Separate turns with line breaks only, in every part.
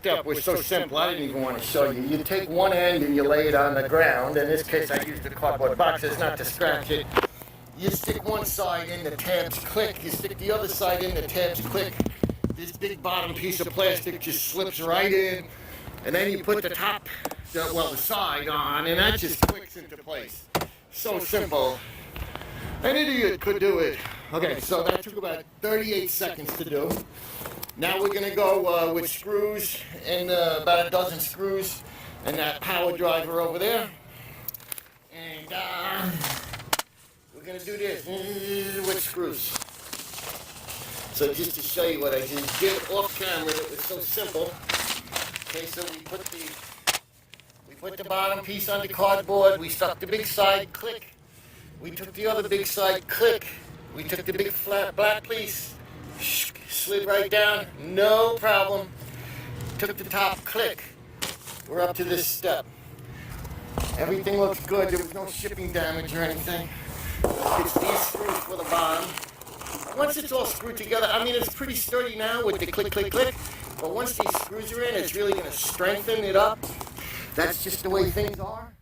step was so simple, I didn't even want to show you. You take one end and you lay it on the ground. In this case, I used the cardboard boxes not to scratch it. You stick one side in, the tabs click. You stick the other side in, the tabs click. This big bottom piece of plastic just slips right in. And then you put the top, the side on, and that just clicks into place. So simple. An idiot could do it. Okay, so that took about 38 seconds to do. Now we're going to go with screws, and about a dozen screws, and that power driver over there. And we're going to do this with screws. So just to show you what I just did off camera, it was so simple. Okay, so we put the bottom piece on the cardboard, we stuck the big side, click. We took the other big side, click. We took the big flat black piece, slid right down, no problem. Took the top, click. We're up to this step. Everything looks good, there was no shipping damage or anything. It's these screws for the bottom. Once it's all screwed together, I mean, it's pretty sturdy now with the click, click, click. But once these screws are in, it's really going to strengthen it up. That's just the way things are.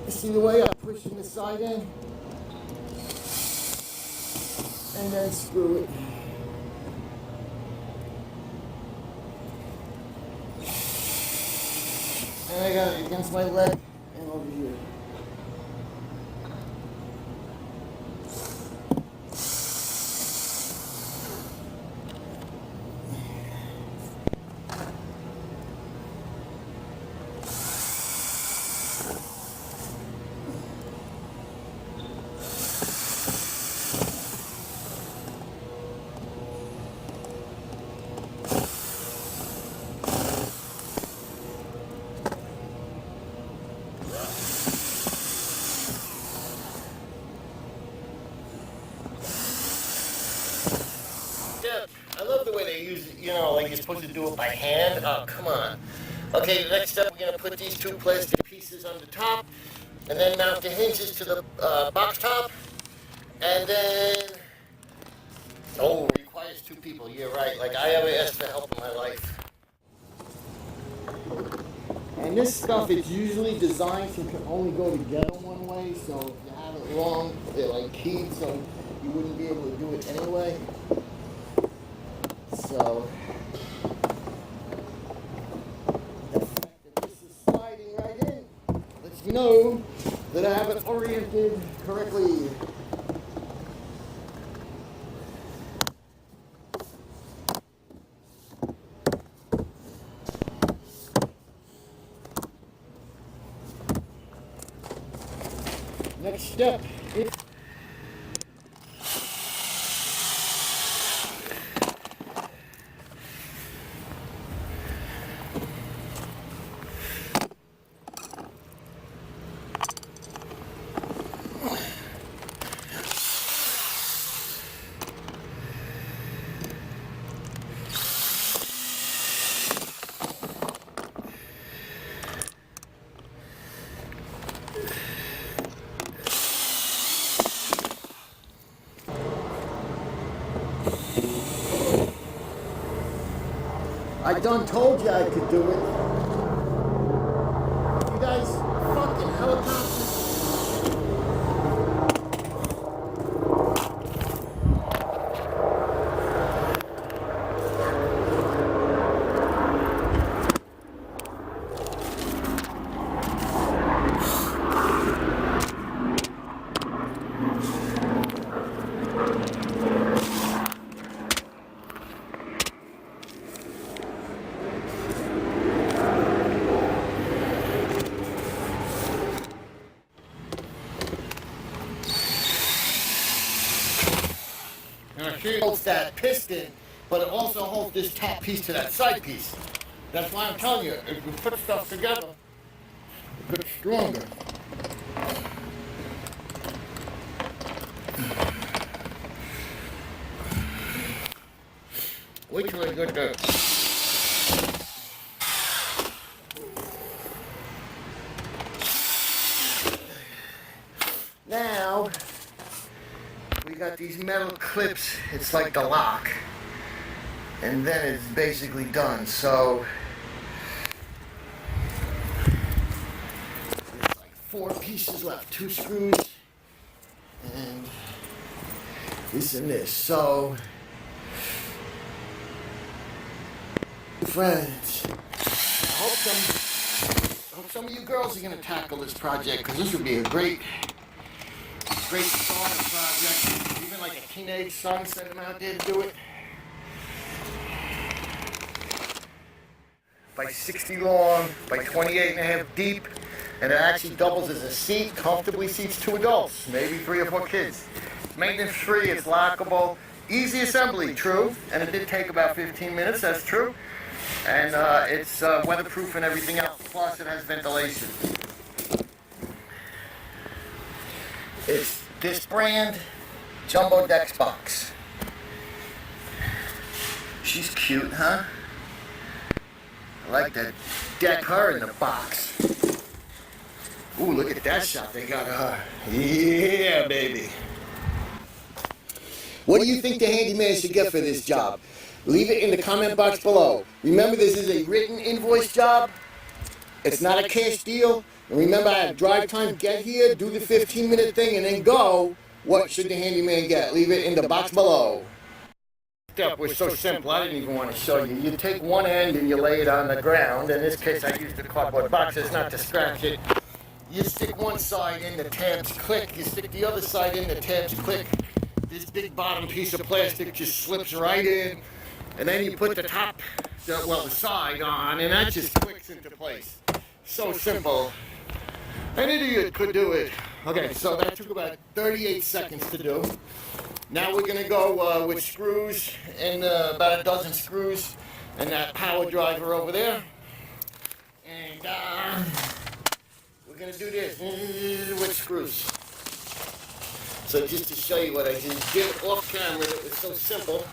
See the way I'm pushing the side in? And then screw it. And I got it against my leg and over here. I love the way they use it, like you're supposed to do it by hand. Oh, come on. Okay, the next step, we're going to put these two plastic pieces on the top, and then mount the hinges to the box top, and then, it requires two people, you're right. Like, I ever asked for help in my life. And this stuff, it's usually designed to only go together one way, so if you have it wrong, they're like keyed, so you wouldn't be able to do it anyway. So, the fact that this is sliding right in lets me know that I have it oriented correctly. Next step is I done told you I could do it. You guys fucking helicopters. Now she holds that piston, but it also holds this top piece to that side piece. That's why I'm telling you, if you put stuff together, it gets stronger. Wait till I get there. Now, we got these metal clips. It's like the lock. And then it's basically done. So, there's like 4 pieces left. 2 screws. And this and this. So, friends, I hope some of you girls are going to tackle this project, because this would be a great starter project. Even like a teenage son, send him out there to do it. By 60 long, by 28.5 deep, and it actually doubles as a seat, comfortably seats 2 adults, maybe 3 or 4 kids. It's maintenance free, it's lockable, easy assembly, true, and it did take about 15 minutes, that's true. And it's weatherproof and everything else, plus it has ventilation. It's this brand, Jumbo Deck Box. She's cute, huh? I like to deck her in the box. Ooh, look at that shot they got of her. Yeah, baby. What do you think the handyman should get for this job? Leave it in the comment box below. Remember, this is a written invoice job. It's not a cash deal. And remember, I have drive time. Get here, do the 15-minute thing, and then go. What should the handyman get? Leave it in the box below. Step was so simple, I didn't even want to show you. You take one end and you lay it on the ground. In this case, I used the cardboard boxes not to scratch it. You stick one side in, the tabs click. You stick the other side in, the tabs click. This big bottom piece of plastic just slips right in. And then you put the top, the side on, and that just clicks into place. So simple. An idiot could do it. Okay, so that took about 38 seconds to do. Now we're going to go with screws, and about a dozen screws, and that power driver over there. And we're going to do this with screws. So just to show you what I just did off camera, it was so simple.